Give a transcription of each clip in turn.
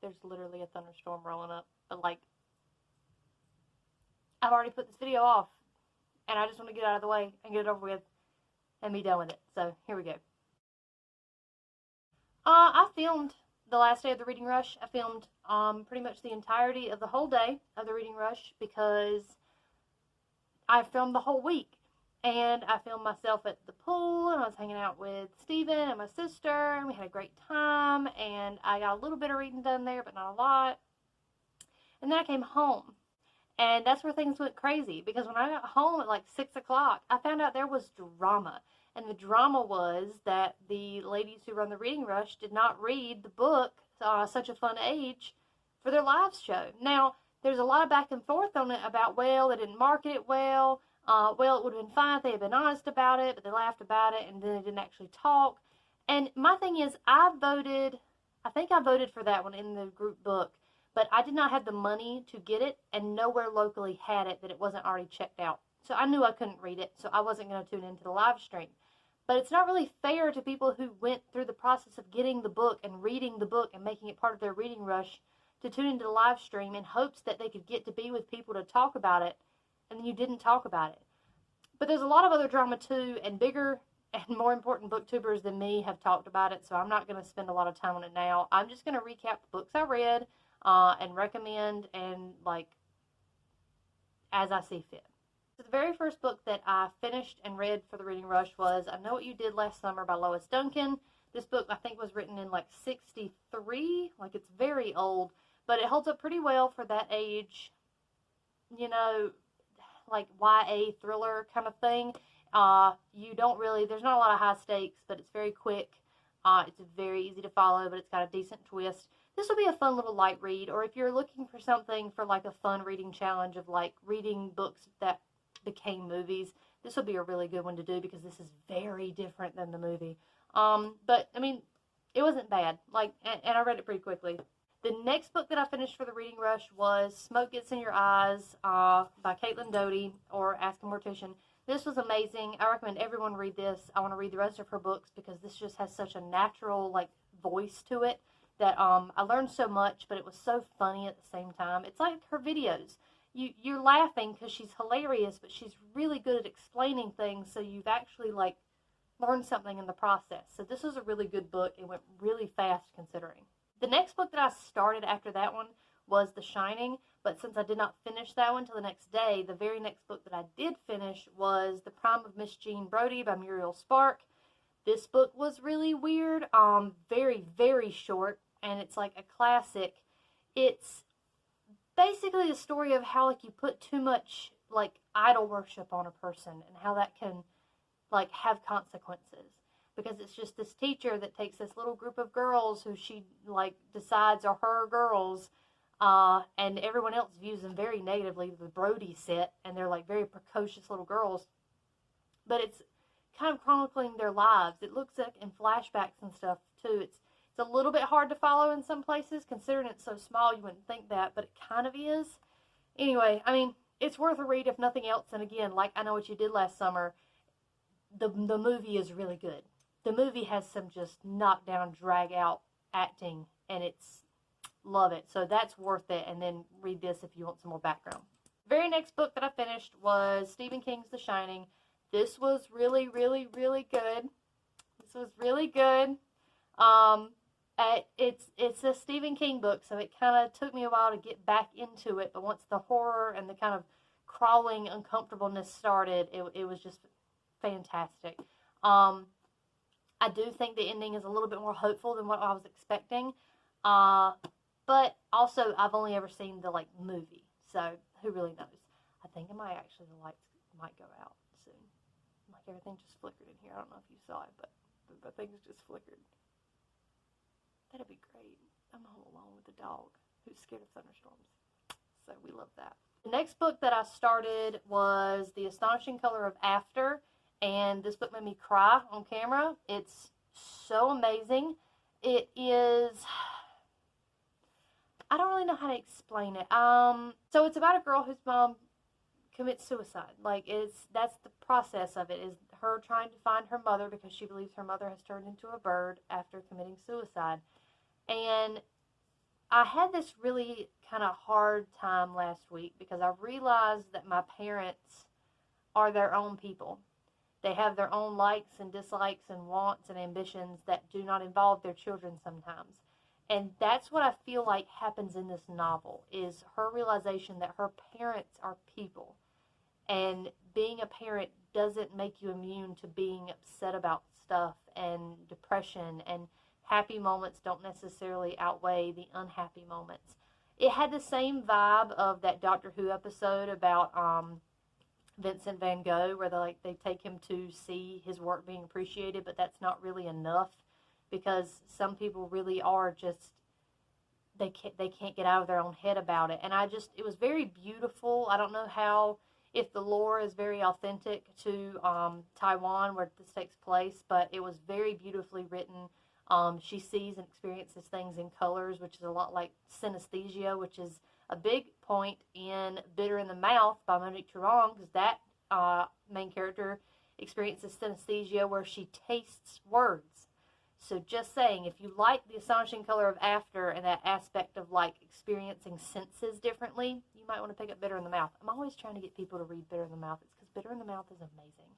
there's literally a thunderstorm rolling up. But, like, I've already put this video off, and I just want to get it out of the way and get it over with and be done with it. So, here we go. I filmed the last day of the reading rush. I filmed pretty much the entirety of the whole day of the reading rush because I filmed the whole week. And I filmed myself at the pool, and I was hanging out with Steven and my sister, and we had a great time, and I got a little bit of reading done there, but not a lot. And then I came home, and that's where things went crazy, because when I got home at like 6 o'clock, I found out there was drama. And the drama was that the ladies who run the reading rush did not read the book, Such a Fun Age, for their live show. Now, there's a lot of back and forth on it about, well, they didn't market it well. Well, it would have been fine if they had been honest about it, but they laughed about it, and then they didn't actually talk. And my thing is, I think I voted for that one in the group book, but I did not have the money to get it, and nowhere locally had it that it wasn't already checked out. So I knew I couldn't read it, so I wasn't going to tune into the live stream. But it's not really fair to people who went through the process of getting the book and reading the book and making it part of their reading rush to tune into the live stream in hopes that they could get to be with people to talk about it, and then you didn't talk about it. But there's a lot of other drama too, and bigger and more important booktubers than me have talked about it, so I'm not going to spend a lot of time on it now. I'm just going to recap the books I read and recommend and, like, as I see fit. So the very first book that I finished and read for the reading rush was I Know What You Did Last Summer by Lois Duncan. This book I think was written in like 63, like it's very old, but it holds up pretty well for that age, you know, like YA thriller kind of thing. There's not a lot of high stakes, but it's very quick. It's very easy to follow, but it's got a decent twist. This will be a fun little light read, or if you're looking for something for like a fun reading challenge of like reading books that became movies, this will be a really good one to do because this is very different than the movie. But I mean, it wasn't bad. Like, and I read it pretty quickly. The next book that I finished for the reading rush was Smoke Gets in Your Eyes by Caitlin Doughty, or Ask a Mortician. This was amazing. I recommend everyone read this. I want to read the rest of her books because this just has such a natural, like, voice to it that I learned so much, but it was so funny at the same time. It's like her videos. You're laughing because she's hilarious, but she's really good at explaining things, so you've actually, like, learned something in the process. So this was a really good book. It went really fast considering. The next book that I started after that one was The Shining, but since I did not finish that one till the next day, the very next book that I did finish was The Prime of Miss Jean Brodie by Muriel Spark. This book was really weird, very, very short, and it's like a classic. It's basically the story of how, like, you put too much, like, idol worship on a person and how that can, like, have consequences. Because it's just this teacher that takes this little group of girls who she, like, decides are her girls, and everyone else views them very negatively, the Brodie set, and they're, like, very precocious little girls. But it's kind of chronicling their lives. It looks like in flashbacks and stuff, too. It's a little bit hard to follow in some places, considering it's so small, you wouldn't think that, but it kind of is. Anyway, I mean, it's worth a read if nothing else, and again, like I Know What You Did Last Summer, the movie is really good. The movie has some just knockdown, drag-out acting, and love it. So that's worth it, and then read this if you want some more background. The very next book that I finished was Stephen King's The Shining. This was really, really, really good. This was really good. It's a Stephen King book, so it kind of took me a while to get back into it, but once the horror and the kind of crawling uncomfortableness started, it was just fantastic. I do think the ending is a little bit more hopeful than what I was expecting. But also, I've only ever seen the, like, movie. So, who really knows? I think the lights might go out soon. Like, everything just flickered in here. I don't know if you saw it, but the things just flickered. That'd be great. I'm home alone with the dog who's scared of thunderstorms. So, we love that. The next book that I started was The Astonishing Color of After. And this book made me cry on camera. It's so amazing. It is, I don't really know how to explain it. So it's about a girl whose mom commits suicide. Like, that's the process of it, is her trying to find her mother because she believes her mother has turned into a bird after committing suicide. And I had this really kind of hard time last week because I realized that my parents are their own people. They have their own likes and dislikes and wants and ambitions that do not involve their children sometimes. And that's what I feel like happens in this novel, is her realization that her parents are people. And being a parent doesn't make you immune to being upset about stuff and depression, and happy moments don't necessarily outweigh the unhappy moments. It had the same vibe of that Doctor Who episode about Vincent van Gogh, where they take him to see his work being appreciated, but that's not really enough, because some people really are just, they can't get out of their own head about it. And it was very beautiful. I don't know how, if the lore is very authentic to Taiwan, where this takes place, but it was very beautifully written. She sees and experiences things in colors, which is a lot like synesthesia, which is a big point in Bitter in the Mouth by Monique Turong, because that main character experiences synesthesia where she tastes words. So just saying, if you like The Astonishing Color of After and that aspect of like experiencing senses differently, you might want to pick up Bitter in the Mouth. I'm always trying to get people to read Bitter in the Mouth. It's because Bitter in the Mouth is amazing.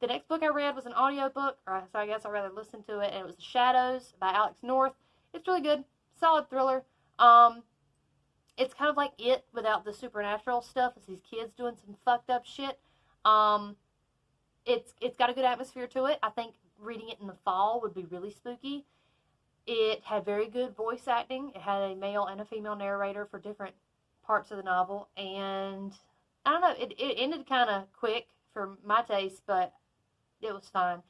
The next book I read was an audiobook, so I guess I'd rather listen to it, and it was The Shadows by Alex North. It's really good. Solid thriller. It's kind of like It without the supernatural stuff. It's these kids doing some fucked up shit. It's got a good atmosphere to it. I think reading it in the fall would be really spooky. It had very good voice acting. It had a male and a female narrator for different parts of the novel, and I don't know, it ended kind of quick for my taste, but it was fine.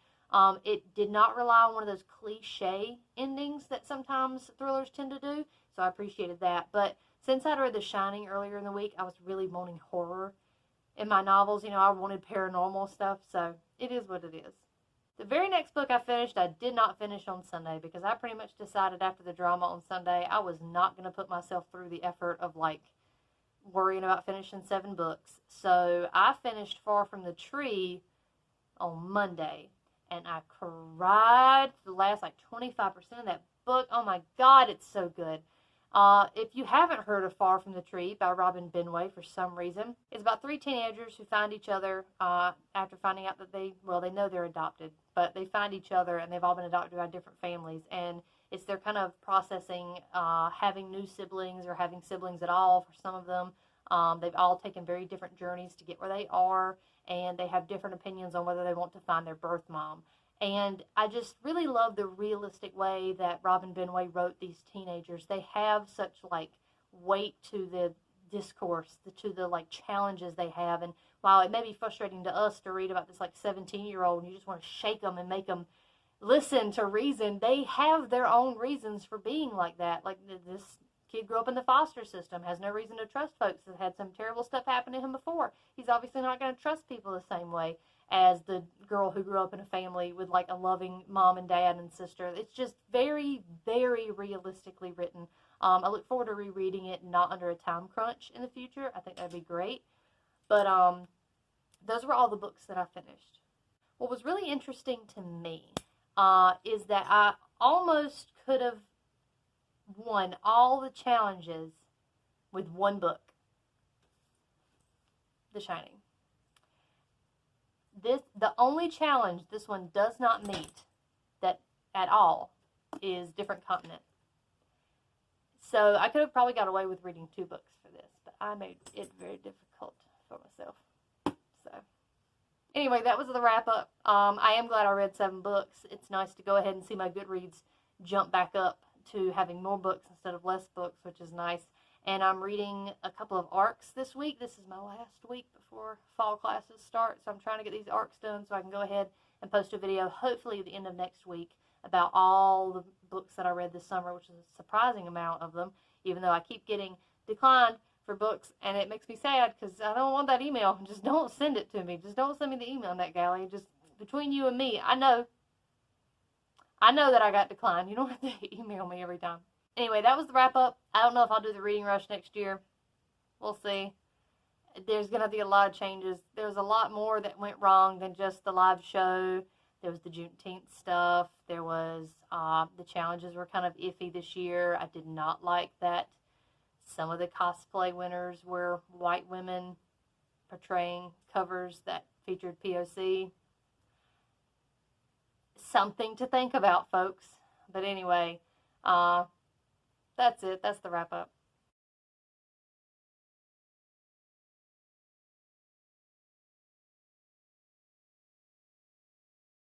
It did not rely on one of those cliche endings that sometimes thrillers tend to do, so I appreciated that. But since I'd read The Shining earlier in the week, I was really wanting horror in my novels. You know, I wanted paranormal stuff, so it is what it is. The very next book I finished, I did not finish on Sunday, because I pretty much decided after the drama on Sunday I was not going to put myself through the effort of, like, worrying about finishing 7 books. So I finished Far From the Tree on Monday, and I cried for the last, like, 25% of that book. Oh my God, it's so good. If you haven't heard of Far From the Tree by Robin Benway for some reason, it's about 3 teenagers who find each other after finding out that they know they're adopted, but they find each other, and they've all been adopted by different families, and it's their kind of processing having new siblings or having siblings at all for some of them. They've all taken very different journeys to get where they are, and they have different opinions on whether they want to find their birth mom. And I just really love the realistic way that Robin Benway wrote these teenagers. They have such, like, weight to the discourse, to the, like, challenges they have. And while it may be frustrating to us to read about this, like, 17-year-old, and you just want to shake them and make them listen to reason, they have their own reasons for being like that. Like, this kid grew up in the foster system, has no reason to trust folks, has had some terrible stuff happen to him before. He's obviously not going to trust people the same way as the girl who grew up in a family with, like, a loving mom and dad and sister. It's just very, very realistically written. I look forward to rereading it, not under a time crunch in the future. I think that'd be great. But those were all the books that I finished. What was really interesting to me is that I almost could have won all the challenges with one book. The Shining. The only challenge this one does not meet that at all is different continent. So I could have probably got away with reading 2 books for this, but I made it very difficult for myself. So anyway, that was the wrap up. I am glad I read 7 books. It's nice to go ahead and see my Goodreads jump back up to having more books instead of less books, which is nice. And I'm reading a couple of arcs this week. This is my last week before fall classes start, so I'm trying to get these arcs done so I can go ahead and post a video, hopefully at the end of next week, about all the books that I read this summer, which is a surprising amount of them, even though I keep getting declined for books, and it makes me sad because I don't want that email. Just don't send it to me. Just don't send me the email, NetGalley. Just between you and me, I know that I got declined. You don't have to email me every time. Anyway, that was the wrap-up. I don't know if I'll do the reading rush next year. We'll see. There's going to be a lot of changes. There's a lot more that went wrong than just the live show. There was the Juneteenth stuff. There was, the challenges were kind of iffy this year. I did not like that some of the cosplay winners were white women portraying covers that featured POC. Something to think about, folks. But anyway, that's it. That's the wrap up.